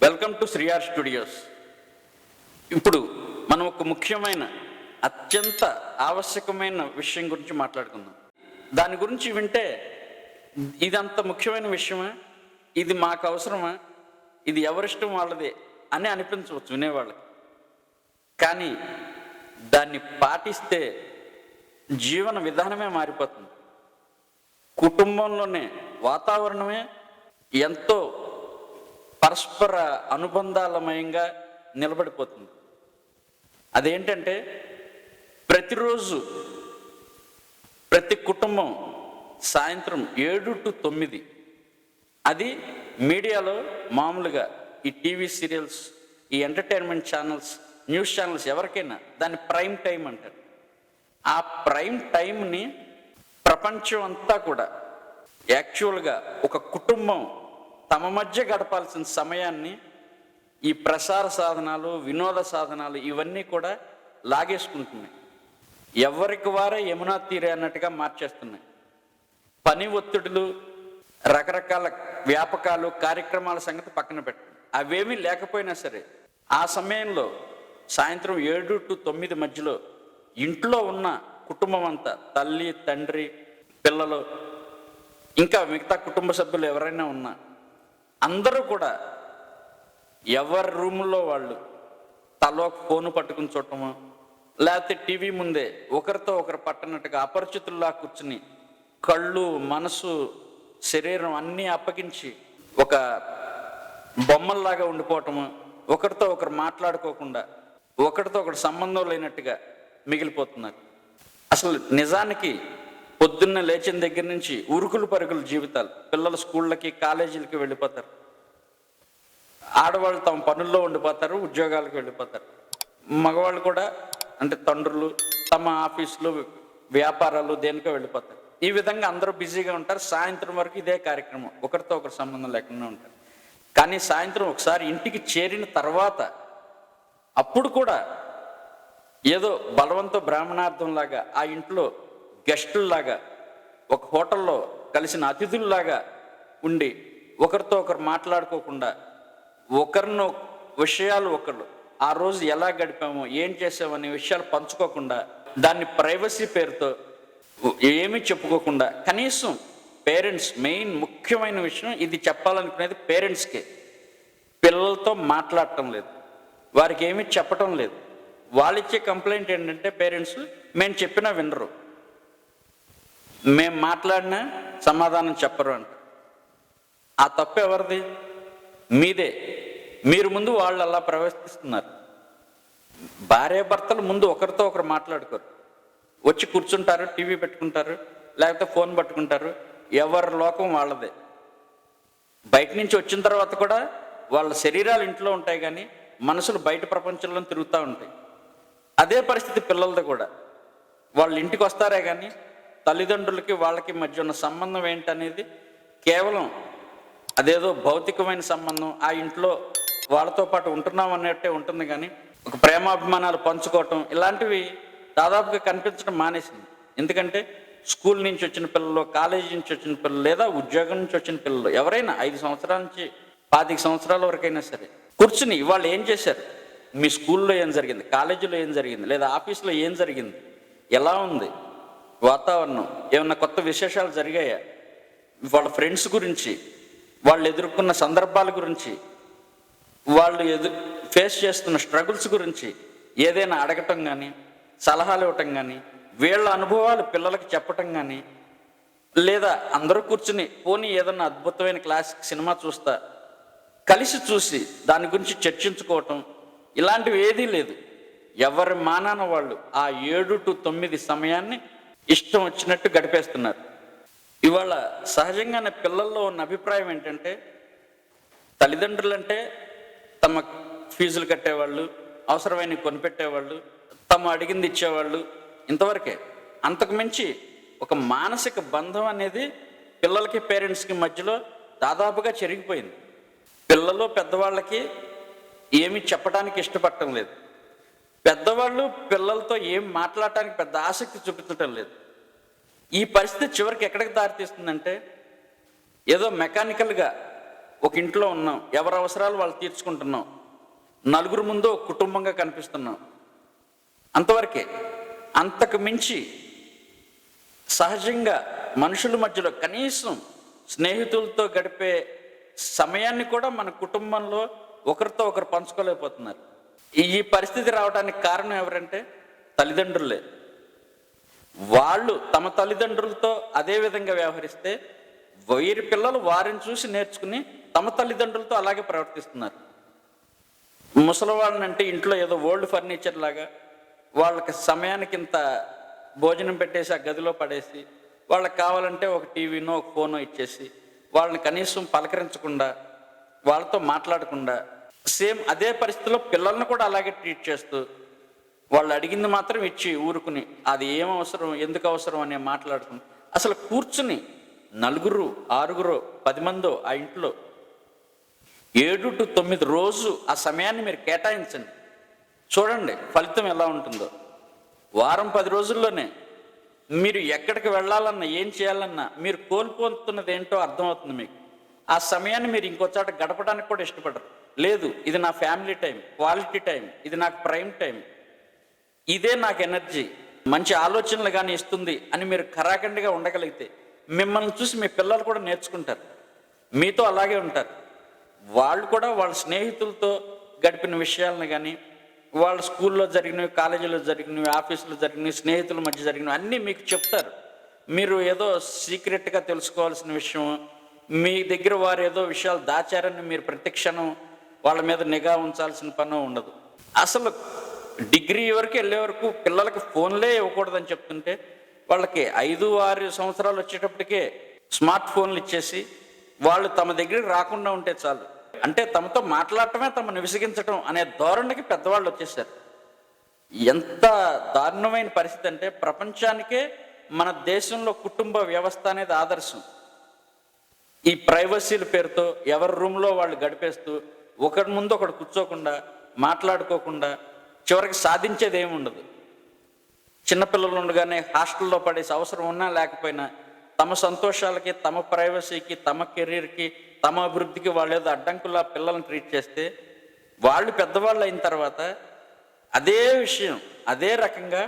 Welcome to శ్రీఆర్ studios. ఇప్పుడు మనం ఒక ముఖ్యమైన అత్యంత ఆవశ్యకమైన విషయం గురించి మాట్లాడుకుందాం. దాని గురించి వింటే ఇది అంత ముఖ్యమైన విషయమా, ఇది మాకు అవసరమా, ఇది ఎవరిష్టం వాళ్ళదే అని అనిపించవచ్చు వినేవాళ్ళకి. కానీ దాన్ని పాటిస్తే జీవన విధానమే మారిపోతుంది. కుటుంబంలోనే వాతావరణమే ఎంతో పరస్పర అనుబంధాలమయంగా నిలబడిపోతుంది. అదేంటంటే ప్రతిరోజు ప్రతి కుటుంబం సాయంత్రం 7 to 9 అది మీడియాలో మామూలుగా ఈ టీవీ సీరియల్స్, ఈ ఎంటర్టైన్మెంట్ ఛానల్స్, న్యూస్ ఛానల్స్ ఎవరికైనా దాన్ని ప్రైమ్ టైం అంటారు. ఆ ప్రైమ్ టైంని ప్రపంచం అంతా కూడా యాక్చువల్గా ఒక కుటుంబం తమ మధ్య గడపాల్సిన సమయాన్ని ఈ ప్రసార సాధనాలు, వినోద సాధనాలు ఇవన్నీ కూడా లాగేసుకుంటున్నాయి. ఎవరికి వారే యమునా తీరే అన్నట్టుగా మార్చేస్తున్నాయి. పని ఒత్తిడులు, రకరకాల వ్యాపకాలు, కార్యక్రమాల సంగతి పక్కన పెట్టండి. అవేమీ లేకపోయినా సరే ఆ సమయంలో సాయంత్రం 7 to 9 మధ్యలో ఇంట్లో ఉన్న కుటుంబం అంతా, తల్లి, తండ్రి, పిల్లలు, ఇంకా మిగతా కుటుంబ సభ్యులు ఎవరైనా ఉన్నా అందరూ కూడా ఎవరి రూముల్లో వాళ్ళు తలో ఫోను పట్టుకుని చూడటము, లేకపోతే టీవీ ముందే ఒకరితో ఒకరు పట్టనట్టుగా అపరిచితుల్లా కూర్చుని కళ్ళు, మనసు, శరీరం అన్నీ అప్పగించి ఒక బొమ్మల్లాగా ఉండిపోవటము, ఒకరితో ఒకరు మాట్లాడుకోకుండా ఒకరితో ఒకరు సంబంధం లేనట్టుగా మిగిలిపోతున్నారు. అసలు నిజానికి పొద్దున్న లేచిన దగ్గర నుంచి ఉరుకులు పరుగుల జీవితాలు. పిల్లలు స్కూళ్ళకి, కాలేజీలకి వెళ్ళిపోతారు. ఆడవాళ్ళు తమ పనుల్లో ఉండిపోతారు, ఉద్యోగాలకు వెళ్ళిపోతారు. మగవాళ్ళు కూడా అంటే తండ్రులు తమ ఆఫీసులు, వ్యాపారాలు దేనికో వెళ్ళిపోతారు. ఈ విధంగా అందరూ బిజీగా ఉంటారు. సాయంత్రం వరకు ఇదే కార్యక్రమం, ఒకరితో ఒకరు సంబంధం లేకుండా ఉంటారు. కానీ సాయంత్రం ఒకసారి ఇంటికి చేరిన తర్వాత అప్పుడు కూడా ఏదో బలవంత బ్రాహ్మణార్థంలాగా ఆ ఇంట్లో గెస్టుల్లాగా, ఒక హోటల్లో కలిసిన అతిథుల్లాగా ఉండి ఒకరితో ఒకరు మాట్లాడుకోకుండా, ఒకరినో విషయాలు ఒకరు ఆ రోజు ఎలా గడిపామో, ఏం చేసామనే విషయాలు పంచుకోకుండా, దాన్ని ప్రైవసీ పేరుతో ఏమీ చెప్పుకోకుండా, కనీసం పేరెంట్స్ మెయిన్ ముఖ్యమైన విషయం ఇది చెప్పాలనుకునేది పేరెంట్స్కే, పిల్లలతో మాట్లాడటం లేదు, వారికి ఏమీ చెప్పటం లేదు. వాళ్ళు ఇచ్చే కంప్లైంట్ ఏంటంటే పేరెంట్స్ మేము చెప్పినా వినరు, మేము మాట్లాడినా సమాధానం చెప్పరు అంట. ఆ తప్పు ఎవరిది? మీదే. మీరు ముందు వాళ్ళు అలా ప్రవర్తిస్తున్నారు. భార్యాభర్తలు ముందు ఒకరితో ఒకరు మాట్లాడుకోరు, వచ్చి కూర్చుంటారు, టీవీ పెట్టుకుంటారు, లేకపోతే ఫోన్ పట్టుకుంటారు. ఎవరి లోకం వాళ్ళదే. బయట నుంచి వచ్చిన తర్వాత కూడా వాళ్ళ శరీరాలు ఇంట్లో ఉంటాయి కానీ మనసులు బయట ప్రపంచంలో తిరుగుతూ ఉంటాయి. అదే పరిస్థితి పిల్లలది కూడా. వాళ్ళు ఇంటికి వస్తారే కానీ తల్లిదండ్రులకి వాళ్ళకి మధ్య ఉన్న సంబంధం ఏంటనేది కేవలం అదేదో భౌతికమైన సంబంధం, ఆ ఇంట్లో వాళ్ళతో పాటు ఉంటున్నాం అన్నట్టే ఉంటుంది. కానీ ఒక ప్రేమాభిమానాలు పంచుకోవటం ఇలాంటివి దాదాపుగా కనిపించడం మానేసింది. ఎందుకంటే స్కూల్ నుంచి వచ్చిన పిల్లలు, కాలేజీ నుంచి వచ్చిన పిల్లలు, లేదా ఉద్యోగం నుంచి వచ్చిన పిల్లలు ఎవరైనా 5 సంవత్సరాల నుంచి 25 సంవత్సరాల వరకైనా సరే కూర్చుని వాళ్ళు ఏం చేశారు, మీ స్కూల్లో ఏం జరిగింది, కాలేజీలో ఏం జరిగింది, లేదా ఆఫీస్లో ఏం జరిగింది, ఎలా ఉంది వాతావరణం, ఏమన్నా కొత్త విశేషాలు జరిగాయా, వాళ్ళ ఫ్రెండ్స్ గురించి, వాళ్ళు ఎదుర్కొన్న సందర్భాల గురించి, వాళ్ళు ఫేస్ చేస్తున్న స్ట్రగుల్స్ గురించి ఏదైనా అడగటం కానీ, సలహాలు ఇవ్వటం కానీ, వీళ్ళ అనుభవాలు పిల్లలకి చెప్పటం కానీ, లేదా అందరూ కూర్చుని పోనీ ఏదన్నా అద్భుతమైన క్లాసిక్ సినిమా చూస్తా కలిసి చూసి దాని గురించి చర్చించుకోవటం ఇలాంటివి ఏదీ లేదు. ఎవరి మానాన వాళ్ళు ఆ 7 to 9 సమయాన్ని ఇష్టం వచ్చినట్టు గడిపేస్తున్నారు. ఇవాళ సహజంగానే పిల్లల్లో ఉన్న అభిప్రాయం ఏంటంటే తల్లిదండ్రులంటే తమ ఫీజులు కట్టేవాళ్ళు, అవసరమైనవి కొనిపెట్టేవాళ్ళు, తమ అడిగింది ఇచ్చేవాళ్ళు, ఇంతవరకే. అంతకు మించి ఒక మానసిక బంధం అనేది పిల్లలకి పేరెంట్స్కి మధ్యలో దాదాపుగా చెరిగిపోయింది. పిల్లలు పెద్దవాళ్ళకి ఏమి చెప్పడానికి ఇష్టపడటం లేదు. పెద్దవాళ్ళు పిల్లలతో ఏం మాట్లాడటానికి పెద్ద ఆసక్తి చూపించటం లేదు. ఈ పరిస్థితి చివరికి ఎక్కడికి దారితీస్తుందంటే, ఏదో మెకానికల్గా ఒక ఇంట్లో ఉన్నాం, ఎవరి అవసరాలు వాళ్ళు తీర్చుకుంటున్నాం, నలుగురు ముందు ఒక కుటుంబంగా కనిపిస్తున్నాం, అంతవరకే. అంతకు మించి సహజంగా మనుషుల మధ్యలో కనీసం స్నేహితులతో గడిపే సమయాన్ని కూడా మన కుటుంబంలో ఒకరితో ఒకరు పంచుకోలేకపోతున్నారు. ఈ పరిస్థితి రావడానికి కారణం ఎవరంటే తల్లిదండ్రులే. వాళ్ళు తమ తల్లిదండ్రులతో అదే విధంగా వ్యవహరిస్తే వీరి పిల్లలు వారిని చూసి నేర్చుకుని తమ తల్లిదండ్రులతో అలాగే ప్రవర్తిస్తున్నారు. ముసలివాళ్ళనంటే ఇంట్లో ఏదో ఓల్డ్ ఫర్నిచర్ లాగా వాళ్ళకి సమయానికి ఇంత భోజనం పెట్టేసి ఆ గదిలో పడేసి, వాళ్ళకి కావాలంటే ఒక టీవీనో ఒక ఫోనో ఇచ్చేసి, వాళ్ళని కనీసం పలకరించకుండా, వాళ్ళతో మాట్లాడకుండా, సేమ్ అదే పరిస్థితిలో పిల్లల్ని కూడా అలాగే ట్రీట్ చేస్తూ, వాళ్ళు అడిగింది మాత్రం ఇచ్చి ఊరుకుని, అది ఏం అవసరం, ఎందుకు అవసరం అనే మాట్లాడుకుని, అసలు కూర్చుని నలుగురు, ఆరుగురు, 10 మందో ఆ ఇంట్లో 7 to 9 రోజు ఆ సమయాన్ని మీరు కేటాయించండి. చూడండి ఫలితం ఎలా ఉంటుందో. వారం 10 రోజుల్లోనే మీరు ఎక్కడికి వెళ్ళాలన్నా, ఏం చేయాలన్నా మీరు కోల్పోతున్నది ఏంటో అర్థమవుతుంది మీకు. ఆ సమయాన్ని మీరు ఇంకోచోట గడపడానికి కూడా ఇష్టపడరు. లేదు, ఇది నా ఫ్యామిలీ టైం, క్వాలిటీ టైం, ఇది నాకు ప్రైమ్ టైం, ఇదే నాకు ఎనర్జీ, మంచి ఆలోచనలు కానీ ఇస్తుంది అని మీరు ఖరాఖండిగా ఉండగలిగితే మిమ్మల్ని చూసి మీ పిల్లలు కూడా నేర్చుకుంటారు, మీతో అలాగే ఉంటారు. వాళ్ళు కూడా వాళ్ళ స్నేహితులతో గడిపిన విషయాలను కానీ, వాళ్ళ స్కూల్లో జరిగినవి, కాలేజీలో జరిగినవి, ఆఫీసులో జరిగినవి, స్నేహితుల మధ్య జరిగినవి అన్నీ మీకు చెప్తారు. మీరు ఏదో సీక్రెట్గా తెలుసుకోవాల్సిన విషయం, మీ దగ్గర వారు ఏదో విషయాలు దాచారని మీరు ప్రతి క్షణం వాళ్ళ మీద నిఘా ఉంచాల్సిన పని ఉండదు. అసలు డిగ్రీ వరకు వెళ్ళే వరకు పిల్లలకి ఫోన్లే ఇవ్వకూడదని చెప్తుంటే, వాళ్ళకి 5-6 సంవత్సరాలు వచ్చేటప్పటికే స్మార్ట్ ఫోన్లు ఇచ్చేసి వాళ్ళు తమ దగ్గరికి రాకుండా ఉంటే చాలు, అంటే తమతో మాట్లాడటమే తమను విసిగించటం అనే ధోరణికి పెద్దవాళ్ళు వచ్చేసారు. ఎంత దారుణమైన పరిస్థితి అంటే, ప్రపంచానికే మన దేశంలో కుటుంబ వ్యవస్థ అనేది ఆదర్శం. ఈ ప్రైవసీల పేరుతో ఎవరి రూమ్లో వాళ్ళు గడిపేస్తూ, ఒకరి ముందు ఒకడు కూర్చోకుండా, మాట్లాడుకోకుండా, చివరికి సాధించేది ఏమి ఉండదు. చిన్నపిల్లలు ఉండగానే హాస్టల్లో పడేసి అవసరం ఉన్నా లేకపోయినా తమ సంతోషాలకి, తమ ప్రైవసీకి, తమ కెరీర్కి, తమ అభివృద్ధికి వాళ్ళు ఏదో అడ్డంకులా పిల్లల్ని ట్రీట్ చేస్తే, వాళ్ళు పెద్దవాళ్ళు అయిన తర్వాత అదే విషయం అదే రకంగా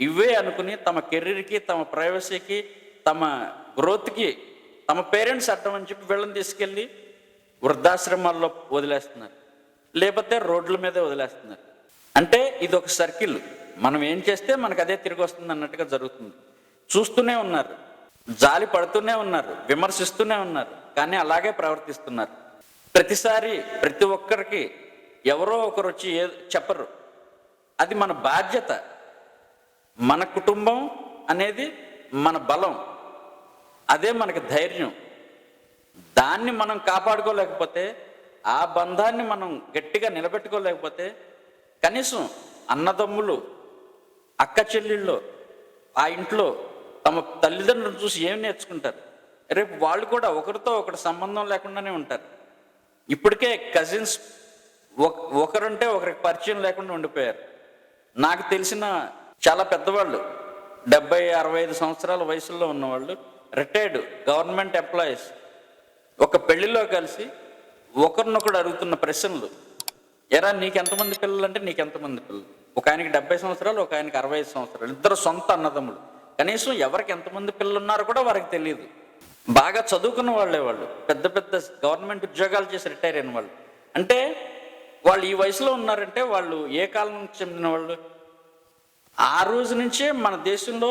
ఇవే అనుకుని తమ కెరీర్కి, తమ ప్రైవసీకి, తమ గ్రోత్కి తమ పేరెంట్స్ అడ్డం అని చెప్పి వీళ్ళని తీసుకెళ్ళి వృద్ధాశ్రమాల్లో వదిలేస్తున్నారు, లేకపోతే రోడ్ల మీదే వదిలేస్తున్నారు. అంటే ఇది ఒక సర్కిల్, మనం ఏం చేస్తే మనకు అదే తిరిగి వస్తుంది అన్నట్టుగా జరుగుతుంది. చూస్తూనే ఉన్నారు, జాలి పడుతూనే ఉన్నారు, విమర్శిస్తూనే ఉన్నారు, కానీ అలాగే ప్రవర్తిస్తున్నారు. ప్రతిసారి ప్రతి ఒక్కరికి ఎవరో ఒకరు వచ్చి చెప్పరు. అది మన బాధ్యత. మన కుటుంబం అనేది మన బలం, అదే మనకి ధైర్యం. దాన్ని మనం కాపాడుకోలేకపోతే, ఆ బంధాన్ని మనం గట్టిగా నిలబెట్టుకోలేకపోతే, కనీసం అన్నదమ్ములు, అక్క చెల్లెళ్ళు ఆ ఇంట్లో తమ తల్లిదండ్రులను చూసి ఏం నేర్చుకుంటారు? రేపు వాళ్ళు కూడా ఒకరితో ఒకటి సంబంధం లేకుండానే ఉంటారు. ఇప్పటికే కజిన్స్ ఒకరంటే ఒకరికి పరిచయం లేకుండా ఉండిపోయారు. నాకు తెలిసిన చాలా పెద్దవాళ్ళు, 70-65 సంవత్సరాల వయసులో ఉన్నవాళ్ళు, రిటైర్డ్ గవర్నమెంట్ ఎంప్లాయీస్, ఒక పెళ్లిలో కలిసి ఒకరినొకడు అడుగుతున్న ప్రశ్నలు. ఎరా నీకెంతమంది పిల్లలు అంటే నీకెంతమంది పిల్లలు? ఒక ఆయనకి 70 సంవత్సరాలు, ఒక ఆయనకి 65 సంవత్సరాలు, ఇద్దరు సొంత అన్నదమ్ములు. కనీసం ఎవరికి ఎంతమంది పిల్లలు ఉన్నారో కూడా వారికి తెలియదు. బాగా చదువుకున్న వాళ్ళే, వాళ్ళు పెద్ద పెద్ద గవర్నమెంట్ ఉద్యోగాలు చేసి రిటైర్ అయిన వాళ్ళు. అంటే వాళ్ళు ఈ వయసులో ఉన్నారంటే వాళ్ళు ఏ కాలం నుంచి చెందిన వాళ్ళు? ఆ రోజు నుంచే మన దేశంలో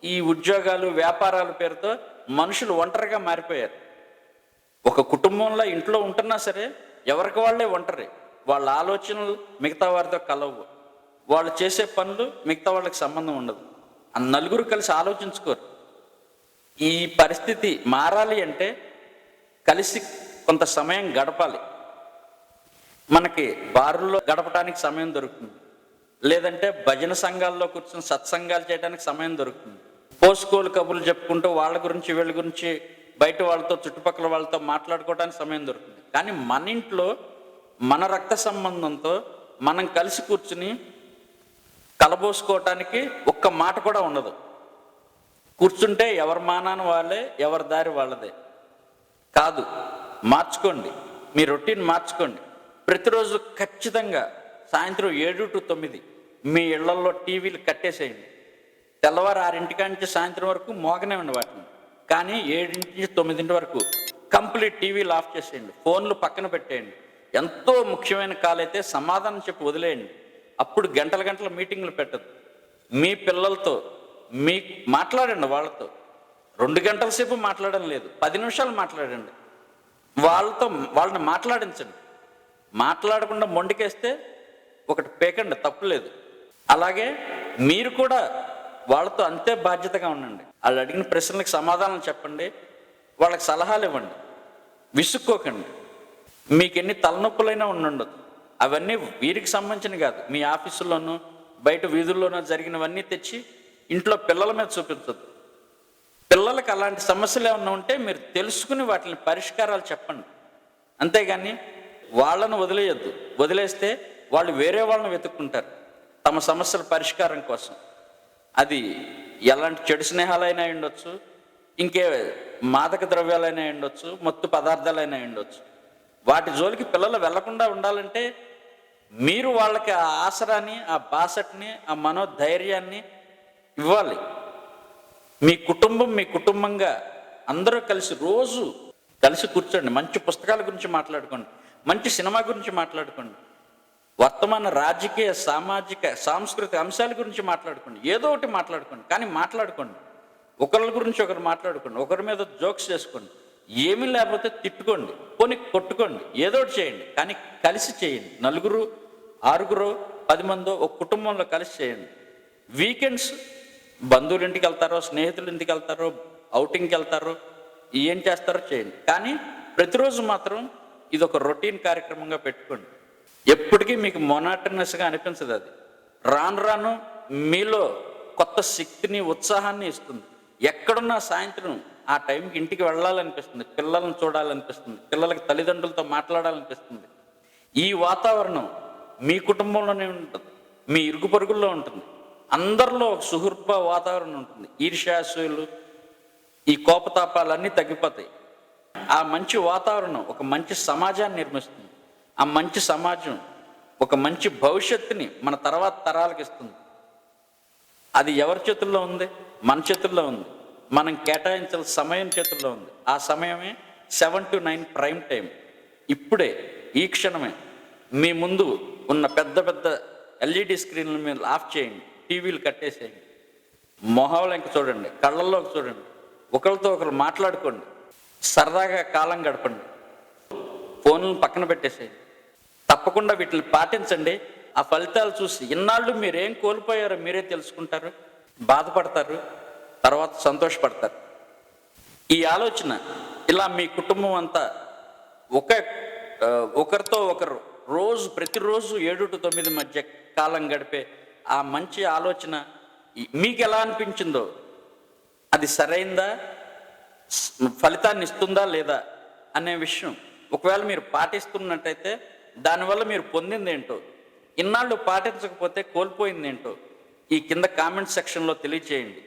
ఈ ఉద్యోగాలు, వ్యాపారాల పేరుతో మనుషులు ఒంటరిగా మారిపోయారు. ఒక కుటుంబంలో ఇంట్లో ఉంటున్నా సరే ఎవరికి వాళ్ళే ఒంటరి. వాళ్ళ ఆలోచనలు మిగతా వారితో కలవు, వాళ్ళు చేసే పనులు మిగతా వాళ్ళకి సంబంధం ఉండదు. ఆ నలుగురు కలిసి ఆలోచించుకోరు. ఈ పరిస్థితి మారాలి అంటే కలిసి కొంత సమయం గడపాలి. మనకి బారుల్లో గడపడానికి సమయం దొరుకుతుంది, లేదంటే భజన సంఘాల్లో కూర్చొని సత్సంగాలు చేయడానికి సమయం దొరుకుతుంది. పోసుకోలు కబుర్లు చెప్పుకుంటూ వాళ్ళ గురించి వీళ్ళ గురించి బయట వాళ్ళతో, చుట్టుపక్కల వాళ్ళతో మాట్లాడుకోవడానికి సమయం దొరుకుతుంది. కానీ మన ఇంట్లో మన రక్త సంబంధంతో మనం కలిసి కూర్చుని కలబోసుకోవటానికి ఒక్క మాట కూడా ఉండదు. కూర్చుంటే ఎవరి మానాన వాళ్ళే, ఎవరి దారి వాళ్ళదే. కాదు, మార్చుకోండి, మీ రొటీన్ మార్చుకోండి. ప్రతిరోజు ఖచ్చితంగా సాయంత్రం 7 to 9 మీ ఇళ్లలో టీవీలు కట్టేసేయండి. తెల్లవారు 6 నుంచి సాయంత్రం వరకు మోగనివ్వండి వాటిని, కానీ 7 నుంచి 9 వరకు కంప్లీట్ టీవీలు ఆఫ్ చేసేయండి, ఫోన్లు పక్కన పెట్టేయండి. ఎంతో ముఖ్యమైన కాల్ అయితే సమాధానం చెప్పి వదిలేయండి. అప్పుడు గంటల గంటల మీటింగ్లు పెట్టదు. మీ పిల్లలతో మీ మాట్లాడండి, వాళ్ళతో 2 గంటల సేపు మాట్లాడడం లేదు, 10 నిమిషాలు మాట్లాడండి. వాళ్ళని మాట్లాడించండి. మాట్లాడకుండా మొండికేస్తే ఒకటి పేకండి, తప్పులేదు. అలాగే మీరు కూడా వాళ్ళతో అంతే బాధ్యతగా ఉండండి. వాళ్ళు అడిగిన ప్రశ్నలకు సమాధానం చెప్పండి, వాళ్ళకి సలహాలు ఇవ్వండి, విసుక్కోకండి. మీకు ఎన్ని తలనొప్పులైనా ఉండదు, అవన్నీ వీరికి సంబంధించిన కాదు. మీ ఆఫీసుల్లోనూ బయట వీధుల్లోనూ జరిగినవన్నీ తెచ్చి ఇంట్లో పిల్లల మీద చూపించద్దు. పిల్లలకు అలాంటి సమస్యలు ఏమన్నా ఉంటే మీరు తెలుసుకుని వాటిని పరిష్కారాలు చెప్పండి, అంతేగాని వాళ్ళను వదిలేయద్దు. వదిలేస్తే వాళ్ళు వేరే వాళ్ళని వెతుక్కుంటారు తమ సమస్యల పరిష్కారం కోసం. అది ఎలాంటి చెడు స్నేహాలైనా ఉండొచ్చు, ఇంకే మాదక ద్రవ్యాలైనా ఉండొచ్చు, మత్తు పదార్థాలైనా ఉండొచ్చు. వాటి జోలికి పిల్లలు వెళ్లకుండా ఉండాలంటే మీరు వాళ్ళకి ఆ ఆసరాన్ని, ఆ బాసట్ని, ఆ మనోధైర్యాన్ని ఇవ్వాలి. మీ కుటుంబంగా అందరూ రోజు కలిసి కూర్చోండి, మంచి పుస్తకాల గురించి మాట్లాడుకోండి, మంచి సినిమా గురించి మాట్లాడుకోండి, వర్తమాన రాజకీయ సామాజిక సాంస్కృతిక అంశాల గురించి మాట్లాడుకోండి, ఏదో ఒకటి మాట్లాడుకోండి. కానీ మాట్లాడుకోండి, ఒకరి గురించి ఒకరు మాట్లాడుకోండి, ఒకరి మీద జోక్స్ చేసుకోండి, ఏమీ లేకపోతే తిట్టుకోండి, పోనీ కొట్టుకోండి, ఏదో ఒకటి చేయండి. కానీ కలిసి చేయండి. 4, 6, 10 మందో ఒక కుటుంబంలో కలిసి చేయండి. వీకెండ్స్ బంధువుల ఇంటికి వెళ్తారో, స్నేహితుల ఇంటికి వెళ్తారో, అవుటింగ్కి వెళ్తారో, ఏం చేస్తారో చేయండి. కానీ ప్రతిరోజు మాత్రం ఇది ఒక రొటీన్ కార్యక్రమంగా పెట్టుకోండి. ఎప్పటికీ మీకు మొనాటనస్గా అనిపించదు. అది రాను రాను మీలో కొత్త శక్తిని, ఉత్సాహాన్ని ఇస్తుంది. ఎక్కడున్నా సాయంత్రం ఆ టైంకి ఇంటికి వెళ్ళాలనిపిస్తుంది, పిల్లల్ని చూడాలనిపిస్తుంది, పిల్లలకి తల్లిదండ్రులతో మాట్లాడాలనిపిస్తుంది. ఈ వాతావరణం మీ కుటుంబంలోనే ఉంటుంది, మీ ఇరుగు పొరుగుల్లో ఉంటుంది. అందరిలో ఒక సుహృద్భ వాతావరణం ఉంటుంది. ఈర్ష్యాసూయులు, ఈ కోపతాపాలన్నీ తగ్గిపోతాయి. ఆ మంచి వాతావరణం ఒక మంచి సమాజాన్ని నిర్మిస్తుంది. ఆ మంచి సమాజం ఒక మంచి భవిష్యత్తుని మన తర్వాత తరాలకు ఇస్తుంది. అది ఎవరి చేతుల్లో ఉంది? మన చేతుల్లో ఉంది. మనం కేటాయించాల్సిన సమయం చేతుల్లో ఉంది. ఆ సమయమే 7 to 9 ప్రైమ్ టైం. ఇప్పుడే, ఈ క్షణమే మీ ముందు ఉన్న పెద్ద పెద్ద ఎల్ఈడి స్క్రీన్ల మీద ఆఫ్ చేయండి, టీవీలు కట్టేసేయండి, మొహాలు ఇంక చూడండి, కళ్ళల్లోకి చూడండి, ఒకరితో ఒకరు మాట్లాడుకోండి, సరదాగా కాలం గడపండి, ఫోన్లను పక్కన పెట్టేసేయండి. తప్పకుండా వీటిని పాటించండి. ఆ ఫలితాలు చూసి ఇన్నాళ్ళు మీరేం కోల్పోయారో మీరే తెలుసుకుంటారు, బాధపడతారు, తర్వాత సంతోషపడతారు. ఈ ఆలోచన ఇలా మీ కుటుంబం అంతా ఒకరితో ఒకరు ప్రతిరోజు 7 to 9 మధ్య కాలం గడిపే ఆ మంచి ఆలోచన మీకు ఎలా అనిపించిందో, అది సరైందా, ఫలితాన్ని ఇస్తుందా లేదా అనే విషయం ఒకవేళ మీరు పాటిస్తున్నట్టయితే దానివల్ల మీరు పొందింది ఏంటో, ఇన్నాళ్ళు పాటించకపోతే కోల్పోయింది ఏంటో ఈ కింద కామెంట్ సెక్షన్లో తెలియచేయండి.